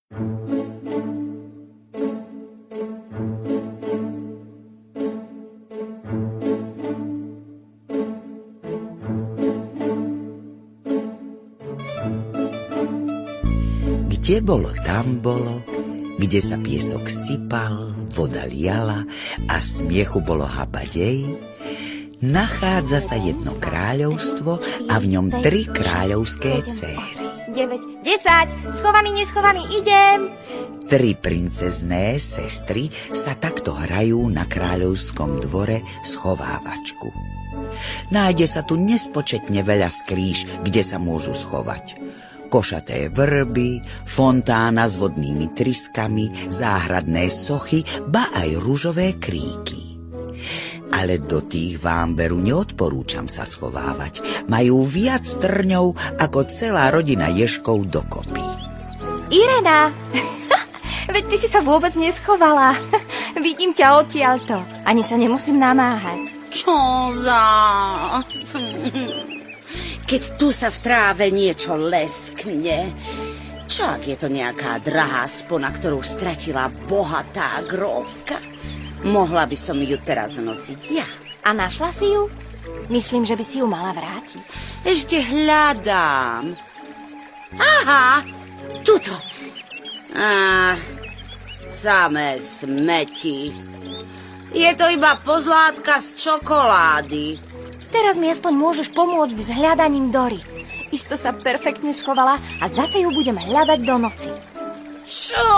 Kde bolo, tam bolo, kde sa piesok sypal, voda liala a smiechu bolo habadej, nachádza sa jedno kráľovstvo a v ňom 3 kráľovské céry. 9, 10, schovaný, neschovaný, idem. 3 princezné sestry sa takto hrajú na kráľovskom dvore schovávačku. Nájde sa tu nespočetne veľa skrýš, kde sa môžu schovať. Košaté vrby, fontána s vodnými tryskami, záhradné sochy, ba aj ružové kríky. Ale do tých vám veru neodporúčam sa schovávať. Majú viac trňov ako celá rodina ježkov dokopy. Irena, veď ty si sa vôbec neschovala. Vidím ťa odtiaľto. Ani sa nemusím namáhať. Čo zás? Keď tu sa v tráve niečo leskne, čo ak je to nejaká drahá spona, ktorú stratila bohatá grófka? Mohla by som ju teraz nosiť ja. A našla si ju? Myslím, že by si ju mala vrátiť. Ešte hľadám. Aha, tuto. Samé smeti. Je to iba pozlátka z čokolády. Teraz mi aspoň môžeš pomôcť s hľadaním Dory. Isto sa perfektne schovala a zase ju budem hľadať do noci. Čo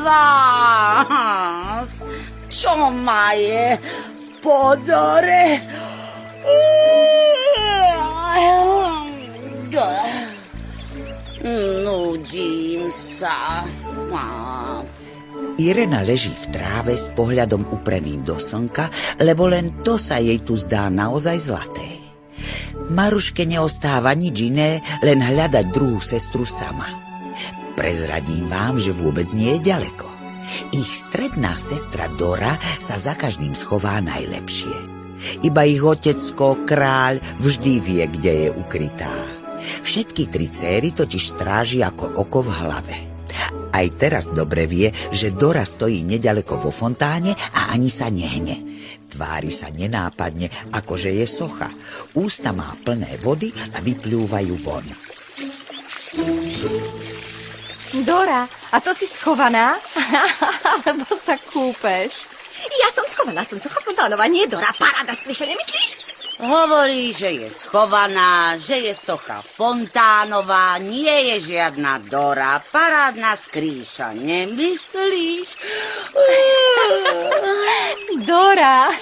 zás? Čo ma je po Dore? Nudím sa. Irena leží v tráve s pohľadom upreným do slnka, lebo len to sa jej tu zdá naozaj zlaté. Maruške neostáva nič iné, len hľadať druhú sestru sama. Prezradím vám, že vôbec nie je ďaleko. Ich stredná sestra Dora sa za každým schová najlepšie. Iba ich otecko, kráľ, vždy vie, kde je ukrytá. Všetky 3 céry totiž stráži ako oko v hlave. Aj teraz dobre vie, že Dora stojí nedaleko vo fontáne a ani sa nehne. Tvári sa nenápadne, akože je socha. Ústa má plné vody a vyplúvajú von. Dora, a to si schovaná? Alebo sa kúpeš? Ja som schovaná, som socha Fontánova, nie Dora. Paráda, slyšo, nemyslíš? Hovorí, že je schovaná, že je socha Fontánová, nie je žiadna Dora, parádna skrýša, nemyslíš? Dora,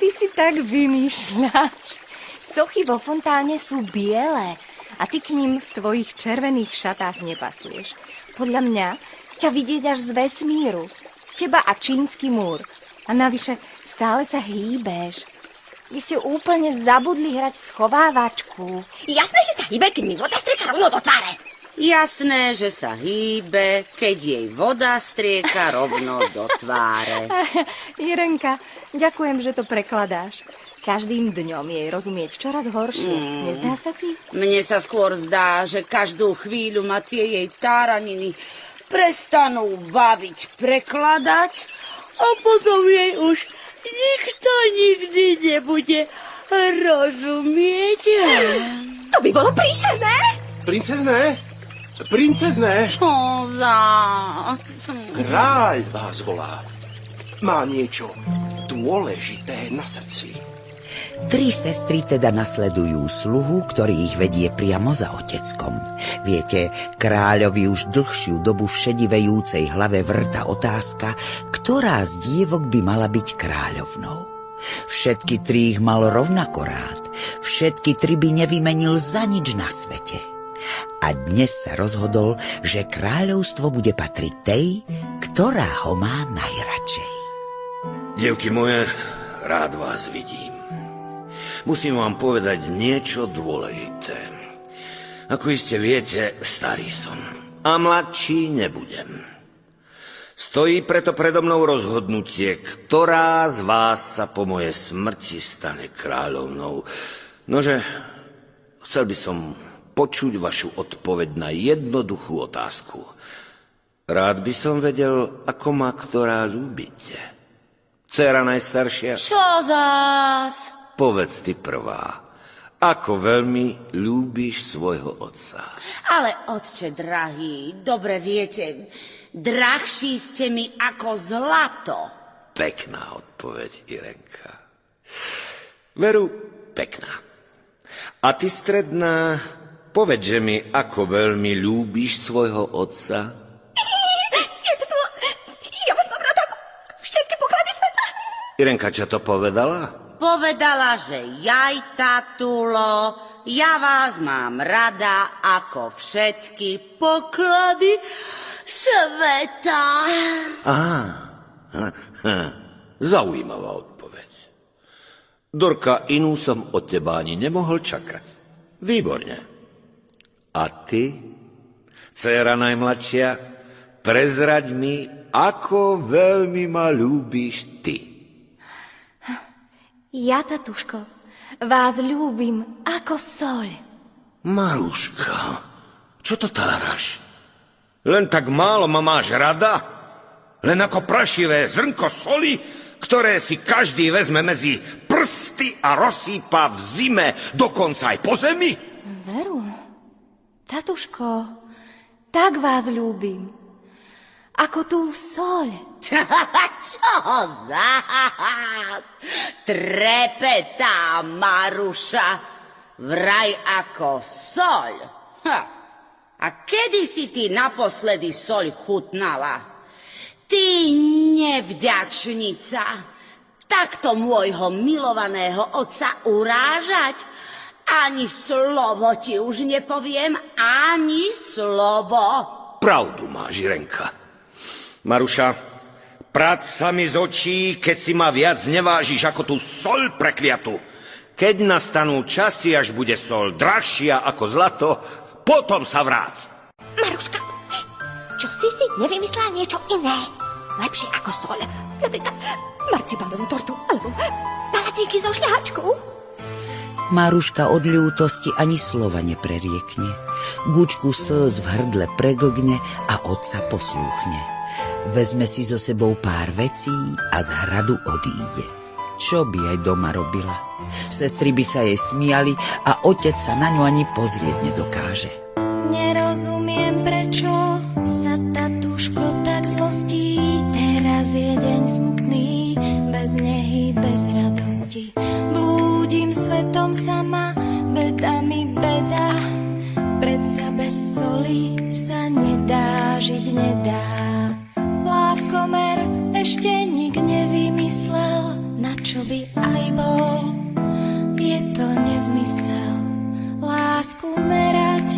ty si tak vymýšľaš. Sochy vo fontáne sú biele a ty k ním v tvojich červených šatách nepasuješ. Podľa mňa ťa vidieť až z vesmíru. Teba a čínsky múr. A navyše stále sa hýbeš. Vy ste úplne zabudli hrať schovávačku. Jasné, že sa hýbe, keď mi voda strieka rovno do tváre. Jasné, že sa hýbe, keď jej voda strieka rovno do tváre. Irenka, ďakujem, že to prekladáš. Každým dňom jej rozumieť čoraz horšie. Nezdá sa ti? Mne sa skôr zdá, že každú chvíľu ma tie jej táraniny prestanú baviť prekladať a potom jej už nikto nikdy nebude rozumieť. To by bolo príšerné. Princezné! Čo zás? Kráľ vás volá. Má niečo dôležité na srdci. 3 sestry teda nasledujú sluhu, ktorý ich vedie priamo za oteckom. Viete, kráľovi už dlhšiu dobu v šedivejúcej hlave vrta otázka, ktorá z dievok by mala byť kráľovnou. Všetky 3 ich mal rovnako rád. Všetky 3 by nevymenil za nič na svete. A dnes sa rozhodol, že kráľovstvo bude patriť tej, ktorá ho má najradšej. Dievky moje, rád vás vidím. Musím vám povedať niečo dôležité. Ako iste viete, starý som a mladší nebudem. Stojí preto predo mnou rozhodnutie, ktorá z vás sa po mojej smrti stane kráľovnou. Nože, chcel by som počuť vašu odpoveď na jednoduchú otázku. Rád by som vedel, ako ma ktorá ľúbite. Dcéra najstaršia, Čo zás? povedz ty prvá. Ako veľmi ľúbiš svojho otca. Ale otče drahý, dobre viete, drahší ste mi ako zlato. Pekná odpoveď, Irenka. Veru, pekná. A ty, stredná, povedže mi, ako veľmi ľúbiš svojho otca. Ja vás mám rada ako všetky poklady sveta. Irenka, čo to povedala? Povedala, že jaj, tatulo, ja vás mám rada ako všetky poklady sveta. Zaujímavá odpoveď. Dorka, inú som od teba ani nemohol čakať. Výborne. A ty, dcéra najmladšia, prezraď mi, ako veľmi ma ľúbiš ty. Ja, tatuško, vás ľúbim ako soľ. Maruška, čo to táraš? Len tak málo ma máš rada? Len ako prašivé zrnko soli, ktoré si každý vezme medzi prsty a rozsýpa v zime, dokonca aj po zemi? Veru, tatuško, tak vás ľúbim. Ako tú soľ. Čo zás? Trepetá Maruša, vraj ako soľ. A kedy si ty naposledy soľ chutnala? Ty nevďačnica, takto môjho milovaného otca urážať? Ani slovo ti už nepoviem, ani slovo. Pravdu máš, Irenka. Maruša, prác sa mi z očí, keď si ma viac nevážiš ako tú soľ prekliatu. Keď nastanú časy, až bude soľ drahšia ako zlato, potom sa vráť. Maruška, čo si nevymyslela niečo iné? Lepšie ako soľ. Napríklad marcipánovú tortu alebo palacíky so šľahačkou. Maruška od ľútosti ani slova nepreriekne. Gučku slz v hrdle preglgne a otca poslúchne. Vezme si so sebou pár vecí a z hradu odíde. Čo by aj doma robila? Sestry by sa jej smiali a otec sa na ňu ani pozrieť nedokáže. Nerozumiem, prečo sa tatuško tak zlostí. Teraz je deň smutný, bez nehy, bez radosti. Blúdim svetom sama, beda mi beda. Predsa bez soli sa nedá, žiť nedá. Láskomer ešte nik nevymyslel, na čo by aj bol. Je to nezmysel, lásku merať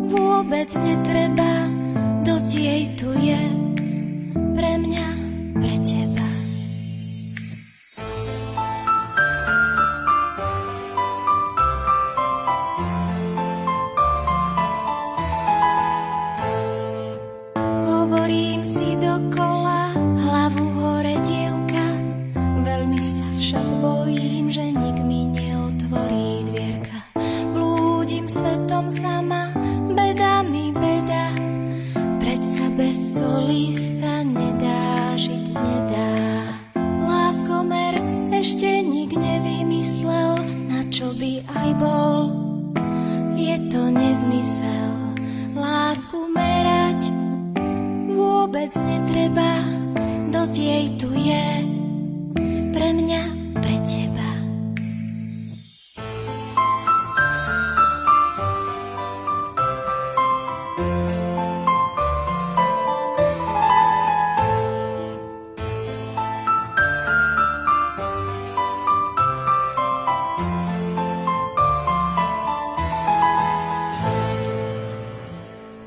vôbec netreba, dosť jej tu je, pre mňa, pre teba. Hovorím si dokola, hlavu hore dievka, veľmi sa však bojím, že nik mi neotvorí dvierka. Blúdim svetom sama, beda mi beda, predsa bez soli sa nedá, žiť nedá. Láskomer ešte nik nevymyslel, na čo by aj bol. Je to nezmysel, lásku merať vôbec netreba, dosť jej tu je, pre mňa, pre teba.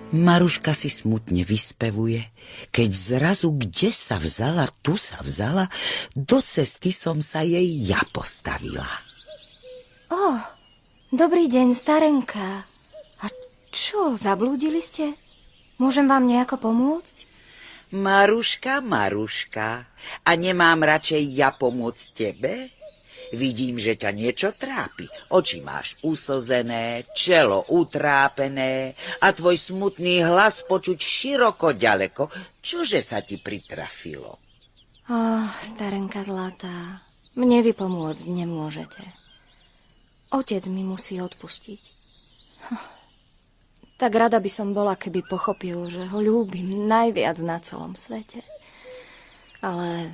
Maruška si smutne vyspevuje, keď zrazu kde sa vzala, tu sa vzala, do cesty som sa jej ja postavila. Dobrý deň, starenka. A čo, zablúdili ste? Môžem vám nejako pomôcť? Maruška, Maruška, a nemám radšej ja pomôcť tebe? Vidím, že ťa niečo trápi. Oči máš uslzené, čelo utrápené a tvoj smutný hlas počuť široko ďaleko. Čože sa ti pritrafilo? Starenka zlatá, mne vy pomôcť nemôžete. Otec mi musí odpustiť. Tak rada by som bola, keby pochopil, že ho ľúbim najviac na celom svete. Ale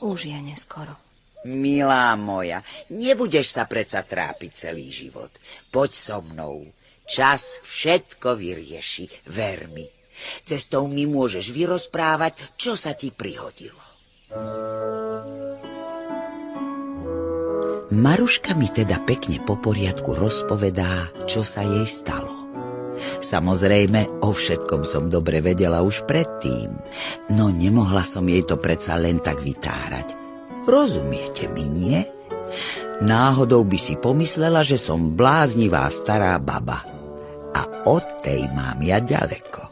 už je neskoro. Milá moja, nebudeš sa predsa trápiť celý život. Poď so mnou. Čas všetko vyrieši, ver mi. Cestou mi môžeš vyrozprávať, čo sa ti prihodilo. Maruška mi teda pekne po poriadku rozpovedá, čo sa jej stalo. Samozrejme, o všetkom som dobre vedela už predtým, no nemohla som jej to predsa len tak vytárať. Rozumiete mi, nie? Náhodou by si pomyslela, že som bláznivá stará baba. A od tej mám ja ďaleko.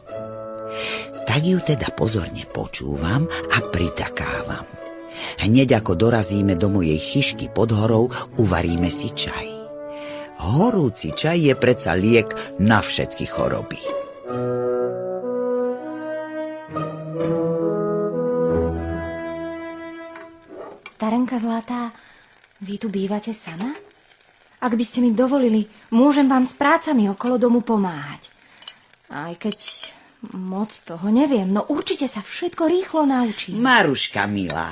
Tak ju teda pozorne počúvam a pritakávam. Hneď ako dorazíme do mojej chyšky pod horou, uvaríme si čaj. Horúci čaj je predsa liek na všetky choroby. Starenka zlatá, vy tu bývate sama? Ak by ste mi dovolili, môžem vám s prácami okolo domu pomáhať. Aj keď moc toho neviem, no určite sa všetko rýchlo naučím. Maruška milá,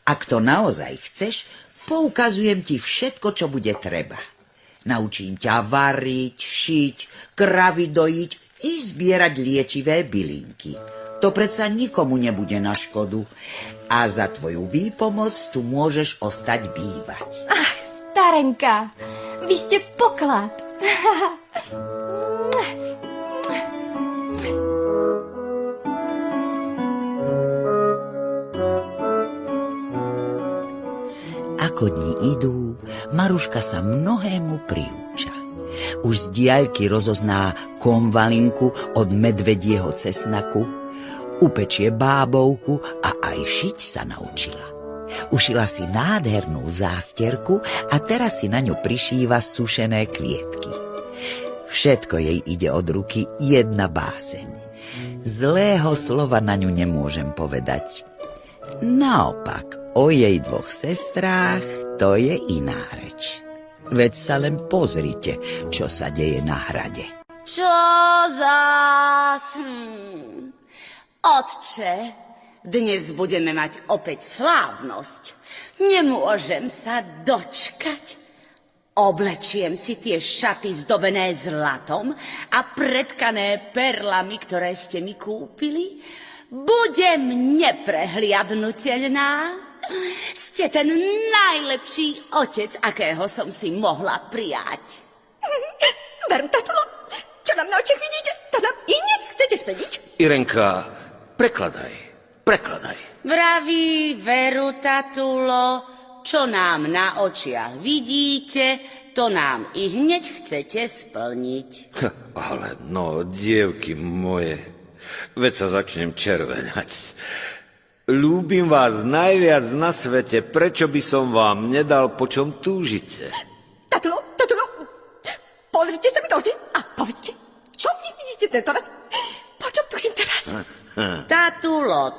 ak to naozaj chceš, poukazujem ti všetko, čo bude treba. Naučím ťa variť, šiť, kravy dojiť i zbierať liečivé bylinky. To predsa nikomu nebude na škodu. A za tvoju výpomoc tu môžeš ostať bývať. Ach, starenka, vy ste poklad. Ako dni idú, Maruška sa mnohému priúča. Už z diaľky rozozná konvalinku od medvedieho cesnaku, upečie bábovku a aj šiť sa naučila. Ušila si nádhernú zástierku a teraz si na ňu prišíva sušené kvietky. Všetko jej ide od ruky, jedna báseň. Zlého slova na ňu nemôžem povedať. Naopak, o jej dvoch sestrách to je iná reč. Veď sa len pozrite, čo sa deje na hrade. Čo zás? Otče, dnes budeme mať opäť slávnosť. Nemôžem sa dočkať. Oblečiem si tie šaty zdobené zlatom a pretkané perlami, ktoré ste mi kúpili. Budem neprehliadnutelná. Ste ten najlepší otec, akého som si mohla prijať. Veru, tatulo, čo nám na očiach vidíte, to nám i hneď chcete splniť. Irenka, prekladaj. Vraví, veru, tatulo, čo nám na očiach vidíte, to nám i hneď chcete splniť. Ale no, dievky moje, veď sa začnem červenať. Ľúbim vás najviac na svete, prečo by som vám nedal, po čom túžite? Tatulo, pozrite sa mi do očí a povedzte, čo v nich vidíte tento raz? Po čom tuším teraz? Tatulo,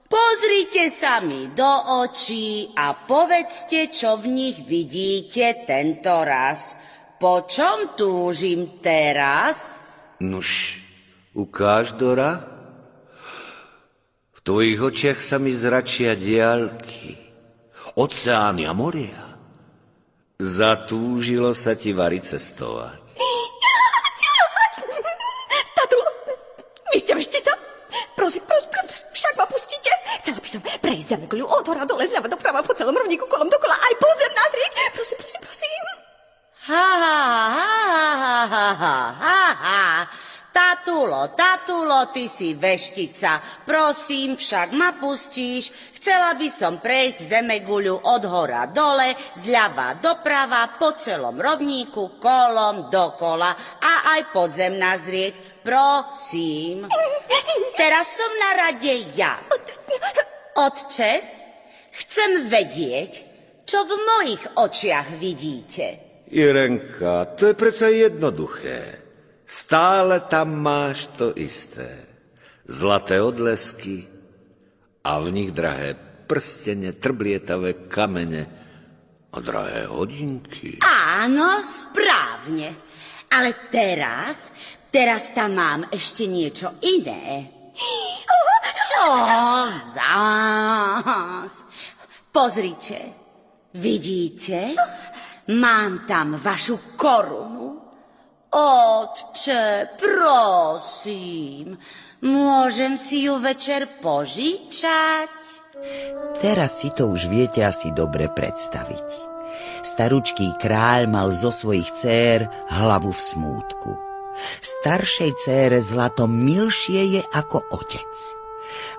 pozrite sa mi do očí a povedzte, čo v nich vidíte tento raz. Po čom túžim teraz? Nuž, ukáž, Dora. V tvojich očiach sa mi zračia diaľky, oceány a moria. Zatúžilo sa ti vari cestovať. Tatulo, vy ste veštica? Prosím, však ma pustíte. Chcela by som prejsť zemeguľu od hora dole, zľava doprava, po celom rovníku, kolom dokola, aj podzem nazrieť. Prosím. Tatulo, ty si veštica. Prosím, však ma pustíš. Chcela by som prejsť zemeguľu od hora dole, zľava doprava, po celom rovníku, kolom dokola a aj podzem nazrieť. Prosím. Teraz som na rade ja. Otče, Chcem vedieť, čo v mojich očiach vidíte. Irenka, to je predsa jednoduché. Stále tam máš to isté. Zlaté odlesky a v nich drahé prstene, trblietavé kamene a drahé hodinky. Áno, správne. Ale teraz tam mám ešte niečo iné. Čo zás? Pozrite, vidíte? Mám tam vašu korunu. Otče, prosím, môžem si ju večer požičať? Teraz si to už viete asi dobre predstaviť. Staručký kráľ mal zo svojich dcér hlavu v smútku. Staršej dcére zlato milšie je ako otec.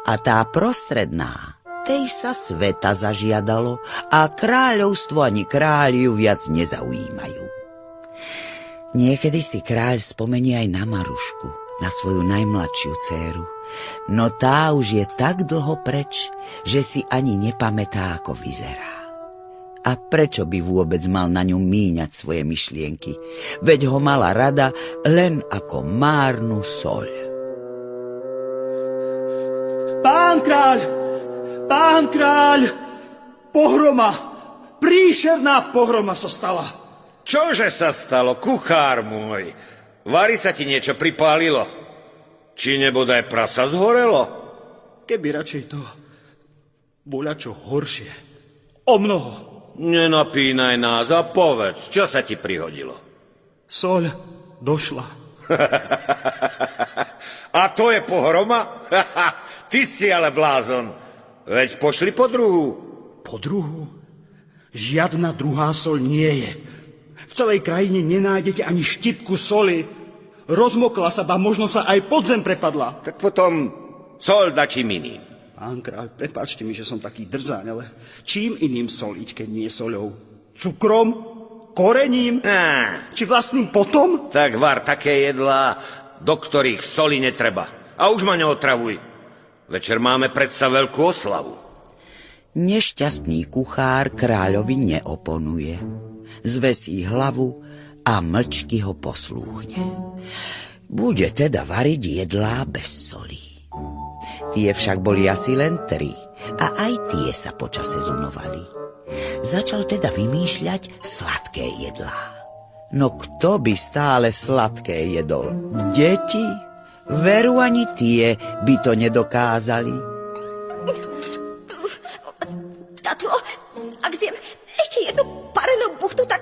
A tá prostredná, tej sa sveta zažiadalo a kráľovstvo ani kráľ ju viac nezaujímajú. Niekedy si kráľ spomenie aj na Marušku, na svoju najmladšiu dcéru. No tá už je tak dlho preč, že si ani nepamätá, ako vyzerá. A prečo by vôbec mal na ňu míňať svoje myšlienky? Veď ho mala rada len ako márnu soľ. Pán kráľ, pohroma, príšerná pohroma sa stala. Čože sa stalo, kuchár môj? Vari sa ti niečo pripálilo? Či nebodaj prasa zhorelo? Keby radšej to boľačo horšie. O mnoho. Nenapínaj nás a povedz, čo sa ti prihodilo? Soľ došla. A to je pohroma? Ty si ale blázon. Veď pošli po druhú. Po druhú? Žiadna druhá soľ nie je. V celej krajine nenájdete ani štipku soli. Rozmokla sa, ba možno sa aj pod zem prepadla. Tak potom soľ dačím iným. Pán kráľ, prepáčte mi, že som taký drzáň, ale čím iným soliť, keď nie soľou? Cukrom? Korením? Či vlastným potom? Tak var také jedlá, do ktorých soli netreba. A už ma neotravuj. Večer máme predsa veľkú oslavu. Nešťastný kuchár kráľovi neoponuje. Zvesí hlavu a mlčky ho poslúchne. Bude teda variť jedlá bez soli. Tie však boli asi len 3 a aj tie sa počase zunovali. Začal teda vymýšľať sladké jedlá. No kto by stále sladké jedol? Deti? Veru ani tie by to nedokázali. Tatulo, ak zjem ešte jednu parenú buchtu, tak...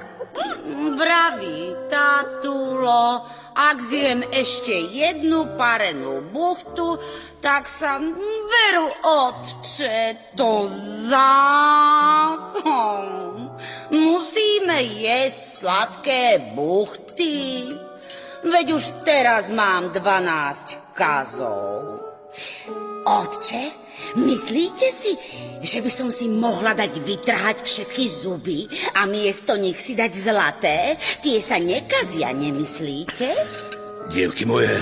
Vraví, Tatulo, ak zjem ešte jednu parenú buchtu, tak sa veru, otče, to zás. Musíme jesť sladké buchty. Veď už teraz mám 12 kazov. Otče, myslíte si, že by som si mohla dať vytrhať všetky zuby a miesto nich si dať zlaté? Tie sa nekazia, nemyslíte? Dievky moje,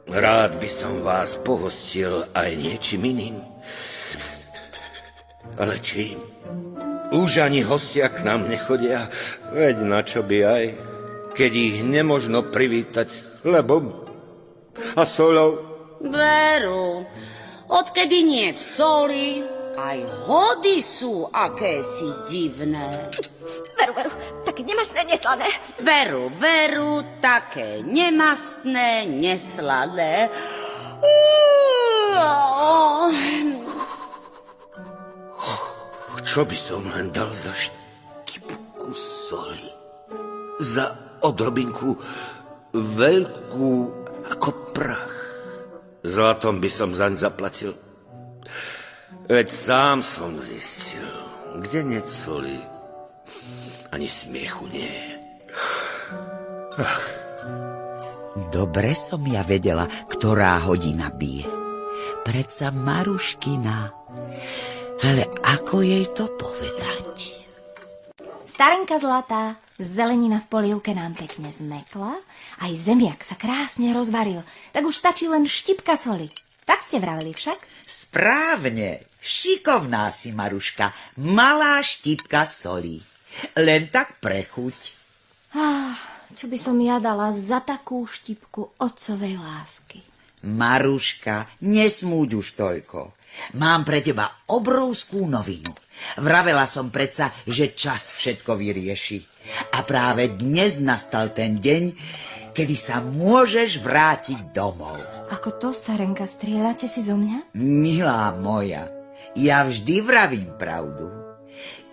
rád by som vás pohostil aj niečím iným. Ale čím? Už ani hostia k nám nechodia, veď na čo by aj, keď ich nemožno privítať chlebom a soľou. Veru, odkedy nie soli, aj hody sú akési divné. Veru, také nemastné, neslané. Veru, také nemastné, neslané. Čo by som len dal za štipku soli? Za odrobinku veľkú ako prach. Zlatom by som zaň zaplatil. Veď sám som zistil, kde nie soli, ani smiechu nie je. Dobre som ja vedela, ktorá hodina bije. Predsa Maruškina. Ale ako jej to povedať? Starenka zlatá, zelenina v polievke nám pekne zmekla, aj zemiak sa krásne rozvaril, tak už stačí len štipka soli. Tak ste vraveli však? Správne, Šikovná si, Maruška, malá štipka soli. Len tak pre chuť. Čo by som ja dala za takú štipku otcovej lásky? Maruška, nesmúď už toľko. Mám pre teba obrovskú novinu. Vravela som predsa, že čas všetko vyrieši. A práve dnes nastal ten deň, kedy sa môžeš vrátiť domov. Ako to, starenka, strieľate si zo mňa? Milá moja, ja vždy vravím pravdu.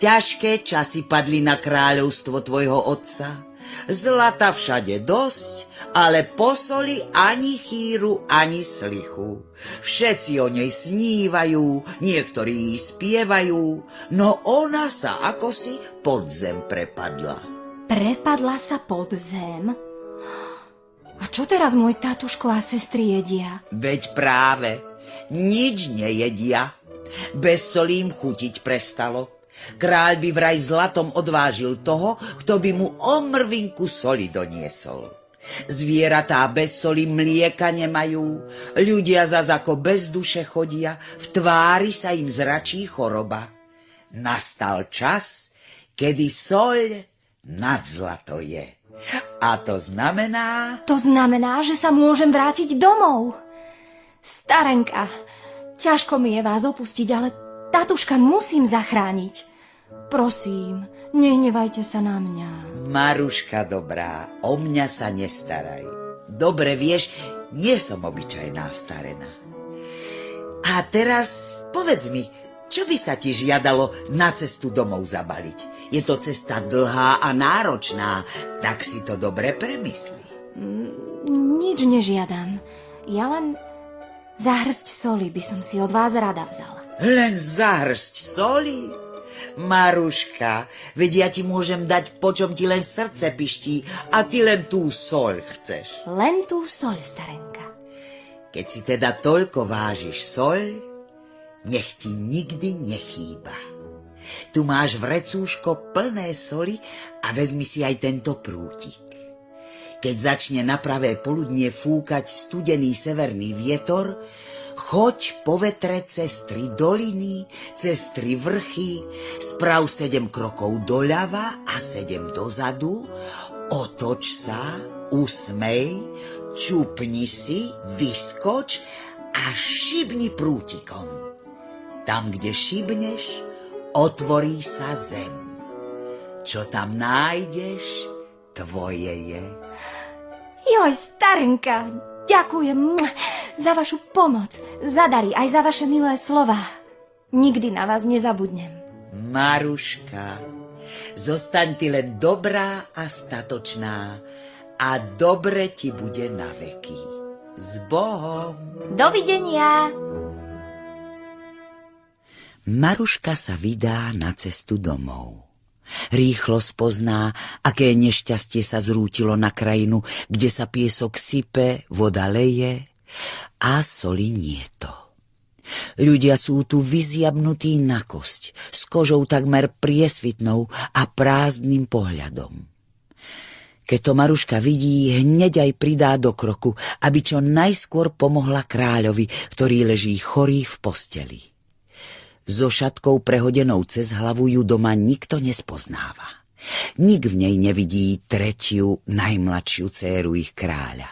Ťažké časy padli na kráľovstvo tvojho otca. Zlata všade dosť, ale po soli ani chýru, ani slichu. Všetci o nej snívajú, niektorí spievajú, no ona sa akosi pod zem prepadla. Prepadla sa pod zem? A čo teraz môj tatuško a sestry jedia? Veď práve, nič nejedia. Bez soli im chutiť prestalo. Kráľ by vraj zlatom odvážil toho, kto by mu omrvinku soli doniesol. Zvieratá bez soli mlieka nemajú, ľudia zas ako bez duše chodia, v tvári sa im zračí choroba. Nastal čas, kedy soľ nad zlato je. A to znamená... To znamená, že sa môžem vrátiť domov. Starenka, ťažko mi je vás opustiť, ale tatuška musím zachrániť. Prosím, nehnevajte sa na mňa. Maruška dobrá, o mňa sa nestaraj. Dobre vieš, nie som obyčajná vstarená. A teraz povedz mi, čo by sa ti žiadalo na cestu domov zabaliť? Je to cesta dlhá a náročná, tak si to dobre premysli. Nič nežiadam. Ja len za hrst soli by som si od vás rada vzala. Len za hrst soli? Maruška, veď ja ti môžem dať, po čom ti len srdce piští, a ty len tú soľ chceš. Len tú soľ, starenka. Keď si teda toľko vážiš soľ, nech ti nikdy nechýba. Tu máš vrecúško plné soli a vezmi si aj tento prútik. Keď začne na pravé poludnie fúkať studený severný vietor, choď po vetre cez 3 doliny, cez 3 vrchy, sprav 7 krokov doľava a 7 dozadu, otoč sa, usmej, čupni si, vyskoč a šibni prútikom. Tam, kde šibneš, otvorí sa zem. Čo tam nájdeš, tvoje je. Joj, starenka, ďakujem za vašu pomoc, za dary, aj za vaše milé slova. Nikdy na vás nezabudnem. Maruška, zostaň ty len dobrá a statočná a dobre ti bude na veky. S Bohom. Dovidenia. Maruška sa vydá na cestu domov. Rýchlo spozná, aké nešťastie sa zrútilo na krajinu, kde sa piesok sype, voda leje a soli nieto. Ľudia sú tu vyziabnutí na kosť, s kožou takmer priesvitnou a prázdnym pohľadom. Keď to Maruška vidí, hneď aj pridá do kroku, aby čo najskôr pomohla kráľovi, ktorý leží chorý v posteli. So šatkou prehodenou cez hlavu ju doma nikto nespoznáva. Nik v nej nevidí tretiu, najmladšiu dcéru ich kráľa.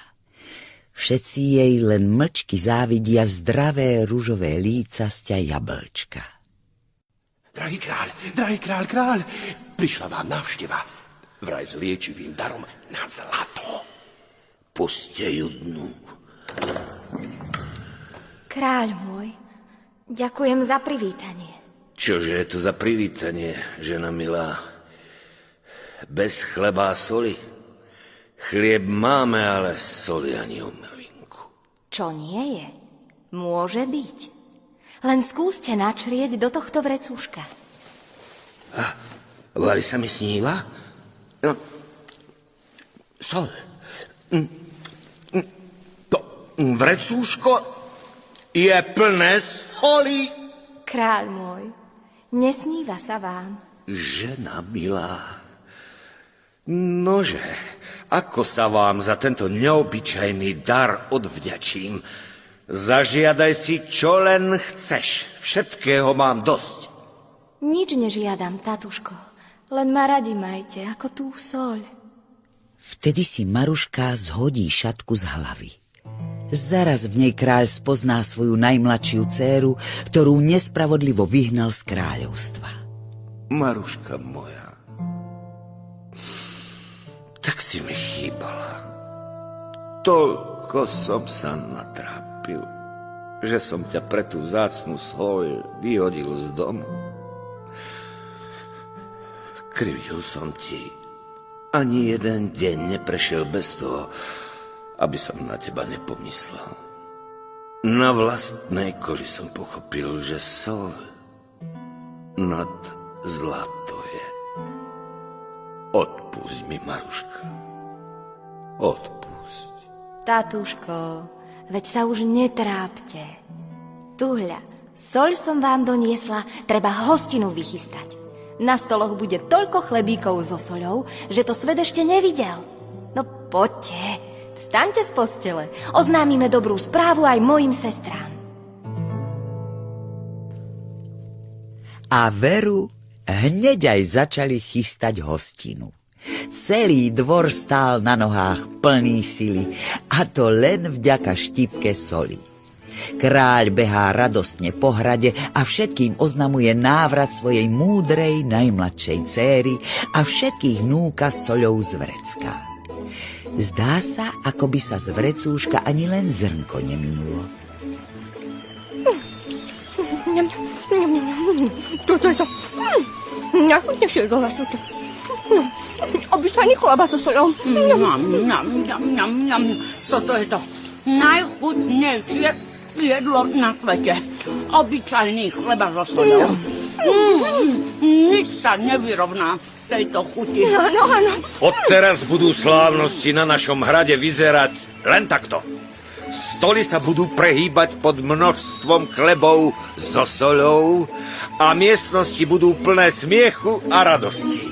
Všetci jej len mlčky závidia zdravé ružové lícasťa jablčka. Drahý kráľ, prišla vám návšteva. Vraj s liečivým darom na zlato. Puste ju dnu. Kráľ môj, ďakujem za privítanie. Čože je to za privítanie, žena milá? Bez chleba a soli? Chlieb máme, ale soli ani omrvinku. Čo nie je, môže byť. Len skúste načrieť do tohto vrecúška. Vari sa mi sníva? No, sol. To vrecúško je plné soli. Kráľ môj, nesníva sa vám. Žena milá, nože, ako sa vám za tento neobyčajný dar odvďačím? Zažiadaj si, čo len chceš. Všetkého mám dosť. Nič nežiadam, tatuško. Len ma radi majte, ako tú soľ. Vtedy si Maruška zhodí šatku z hlavy. Zaraz v nej kráľ spozná svoju najmladšiu dcéru, ktorú nespravodlivo vyhnal z kráľovstva. Maruška moja, tak si mi chýbala. Toľko som sa natrápil, že som ťa pre tú vzácnu soľ vyhodil z domu. Krivdil som ti. Ani jeden deň neprešiel bez toho, aby som na teba nepomyslel. Na vlastnej koži som pochopil, že soľ nad zlato je. Odpusť mi, Maruška. Odpusť. Tatuško, veď sa už netrápte. Tuhľa, soľ som vám doniesla, treba hostinu vychystať. Na stoloch bude toľko chlebíkov so soľou, že to svet ešte nevidel. No poďte, vstaňte z postele, oznámime dobrú správu aj mojim sestrám. A veru, hneď aj začali chystať hostinu. Celý dvor stál na nohách plný sily, a to len vďaka štipke soli. Kráľ behá radostne po hrade a všetkým oznamuje návrat svojej múdrej najmladšej céry a všetkých núka soľou z vrecka. Zdá sa, ako by sa z vrecúška ani len zrnko neminulo. Toto je to najchutnejšie jedlo na svete. Obyčajný chleba so soľou. Toto je to najchutnejšie jedlo na svete. Obyčajný chleba so soľou. Nič sa nevyrovná tejto chuti. Áno. Odteraz budú slávnosti na našom hrade vyzerať len takto. Stoly sa budú prehýbať pod množstvom chlebov so soľou a miestnosti budú plné smiechu a radosti.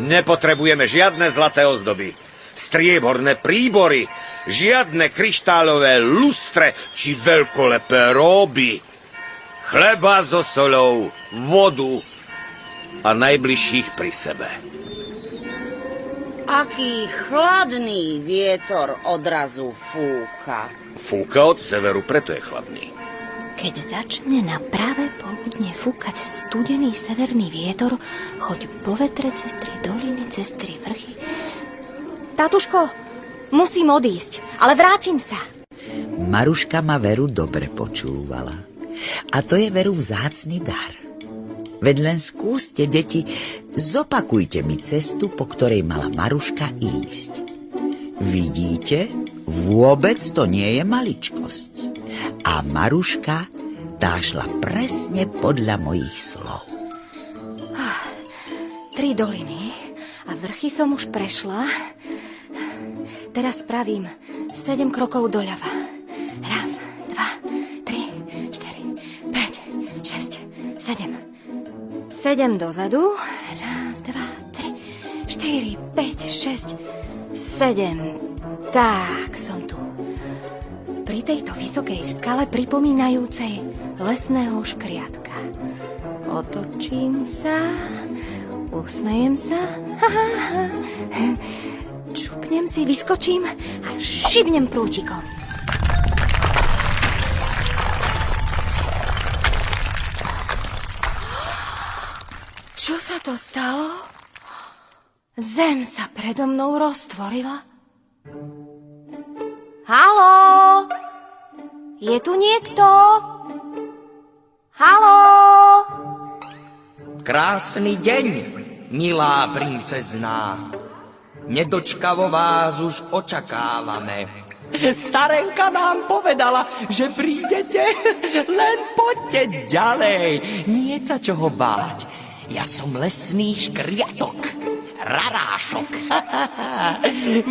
Nepotrebujeme žiadne zlaté ozdoby, strieborné príbory, žiadne kryštálové lustre či veľkolepé róby. Chleba so soľou, vodu a najbližších pri sebe. Aký chladný vietor odrazu fúka. Fúka od severu, preto je chladný. Keď začne na pravé poludne fúkať studený severný vietor, choď po vetre cez 3 doliny, cez 3 vrchy. Tatuško, musím odísť, ale vrátim sa. Maruška ma veru dobre počúvala. A to je veru vzácny dar. Veď len skúste, deti, zopakujte mi cestu, po ktorej mala Maruška ísť. Vidíte, vôbec to nie je maličkosť. A Maruška tá šla presne podľa mojich slov. 3 doliny a vrchy som už prešla. Teraz spravím 7 krokov doľava. 1, 2, 3, 4, 5, 6, 7. 7 dozadu. 1, 2, 3, 4, 5, 6, 7. Tak, som tu. Pri tejto vysokej skale pripomínajúcej lesného škriatka. Otočím sa, usmejem sa, čupnem si, vyskočím a šibnem prútikom. Čo sa to stalo? Zem sa predo mnou roztvorila. Haló? Je tu niekto? Haló? Krásny deň, milá princezná. Nedočkavo vás už očakávame. Starenka nám povedala, že prídete, len poďte ďalej. Nie sa čoho báť. Ja som lesný škriatok, Rarášok.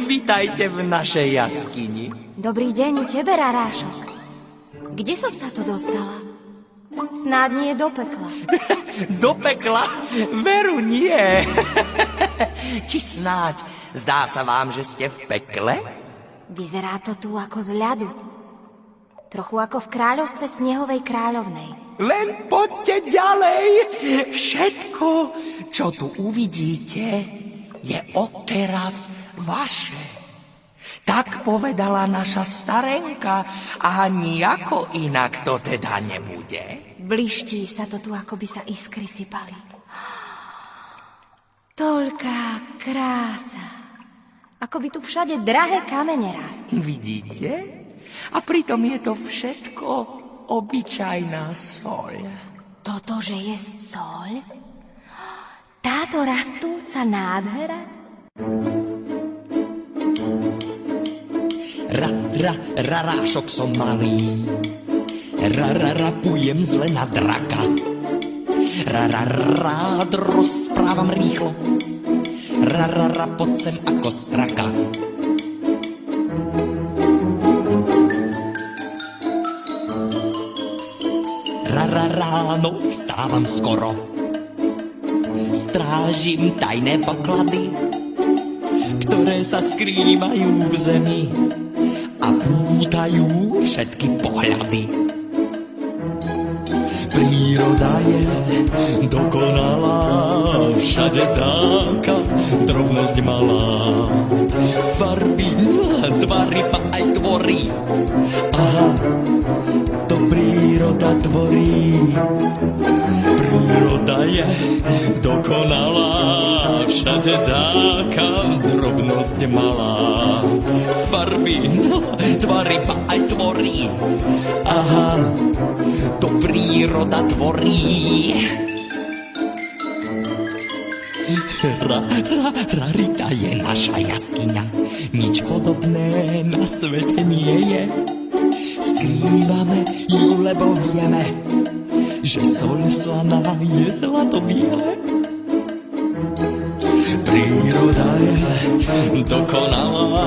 Vítajte v našej jaskyni. Dobrý deň tebe, Rarášok. Kde som sa tu dostala? Snáď nie do pekla. Do pekla? Veru nie. Či snáď zdá sa vám, že ste v pekle? Vyzerá to tu ako z ľadu. Trochu ako v kráľovstve Snehovej kráľovnej. Len poďte ďalej. Všetko, čo tu uvidíte, je odteraz vaše. Tak povedala naša starenka a nijako inak to teda nebude. Bliští sa to tu, ako by sa iskry sypali. Toľká krása. Ako by tu všade drahé kamene rástli. Vidíte? A pritom je to všetko obyčajná soľ. Toto, že je soľ? Táto rastúca nádhera? Rarášok som malý. Rapujem zle na draka. Rád rozprávam rýchlo. Poď sem ako straka. Ráno vstávam skoro. Strážim tajné poklady, ktoré sa skrývajú v zemi a pútajú všetky pohľady. Príroda je dokonalá, všade taká drobnosť malá. Farby, tvary pa aj tvorí. Aha, to príroda tvorí. Príroda je dokonalá, všade taká drobnosť malá. Farby, tvary pa aj tvorí. Aha, to príroda tvorí. Rarita je naša jaskyňa, nič podobné na svete nie je. Skrývame ju, lebo vieme, že soľ slaná je zlato biele. Príroda je dokonalá,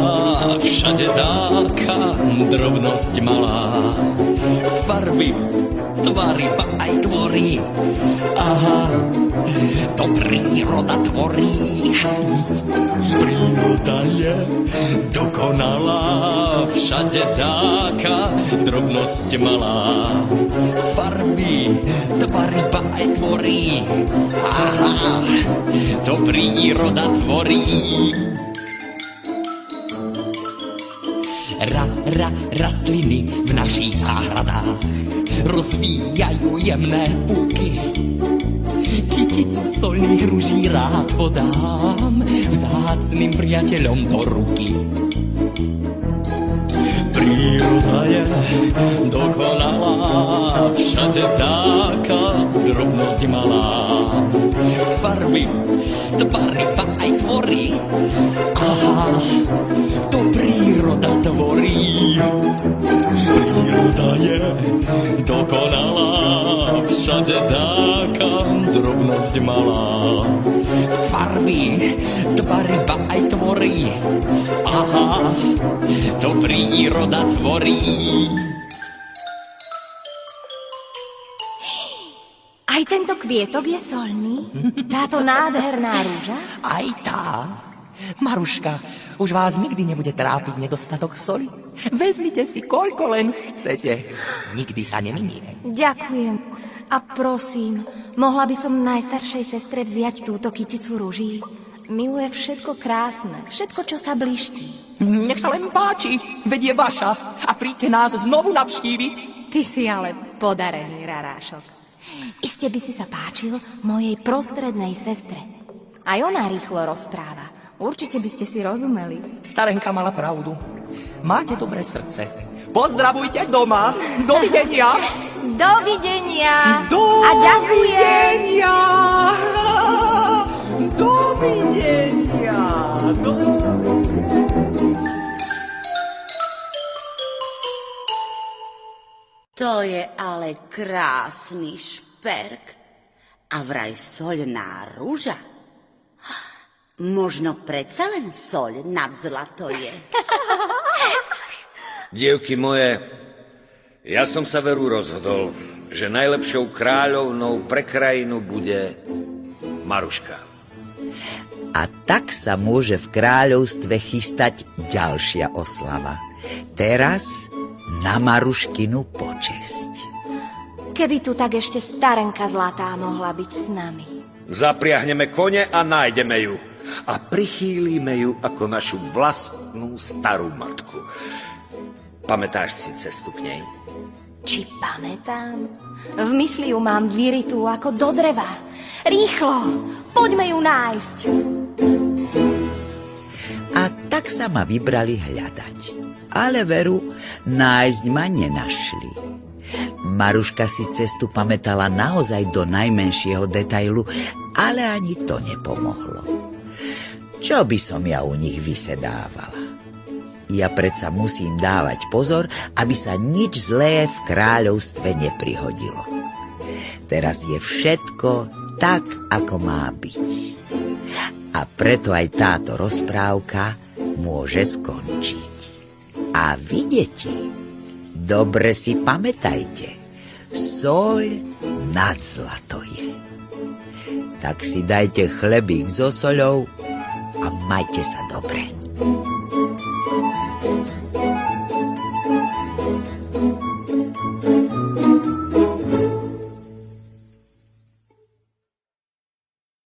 všade taká drobnosť malá. Farby, tvary pa aj tvorí. Aha, to príroda tvorí. Príroda je dokonalá, všade taká drobnosť malá. Farby, tvary pa aj tvorí. Aha, to príroda tvorí. Rastliny v našich záhradách rozvíjajú jemné púky. Kyticu solných ruží rád podám vzácnym priateľom do ruky. Príroda je dokonalá, všade taká drobnosť malá. Farby, tvary pa aj tvorí. Aha, to príroda tvorí. Príroda je dokonalá, všade taká drobnosť malá. Farby, tvary pa aj tvorí. Aha, to príroda tvorí. Aj tento kvietok je soľný? Táto nádherná rúža? Aj tá. Maruška, už vás nikdy nebude trápiť nedostatok soli. Vezmite si koľko len chcete. Nikdy sa neminie. Ďakujem. A prosím, mohla by som najstaršej sestre vziať túto kyticu rúží? Miluje všetko krásne, všetko, čo sa bliští. Nech sa len páči, veď je vaša. A príďte nás znovu navštíviť. Ty si ale podarený, Rarášok. Iste by si sa páčil mojej prostrednej sestre. Aj ona rýchlo rozpráva. Určite by ste si rozumeli. Starenka mala pravdu. Máte dobré srdce. Pozdravujte doma. Dovidenia. Dovidenia. Dovidenia. A ďakujem. Dovidenia. To je ale krásny šperk. A vraj soľná rúža. Možno predsa len soľ nad zlato je. Dievky moje, ja som sa veru rozhodol, že najlepšou kráľovnou pre krajinu bude Maruška. A tak sa môže v kráľovstve chystať ďalšia oslava. Teraz na Maruškinu počesť. Keby tu tak ešte starenka zlatá mohla byť s nami. Zapriahneme kone a nájdeme ju. A prichýlime ju ako našu vlastnú starú matku. Pamätáš si cestu k nej? Či pamätám? V mysli ju mám vyritú ako do dreva. Rýchlo, poďme ju nájsť. A tak sa ma vybrali hľadať. Ale veru, nájsť ma nenašli. Maruška si cestu pamätala naozaj do najmenšieho detailu, ale ani to nepomohlo. Čo by som ja u nich vysedávala? Ja predsa musím dávať pozor, aby sa nič zlé v kráľovstve neprihodilo. Teraz je všetko tak, ako má byť. A preto aj táto rozprávka môže skončiť. A vidíte, dobre si pamätajte, soľ nad zlato je. Tak si dajte chlebík so soľou a majte sa dobre.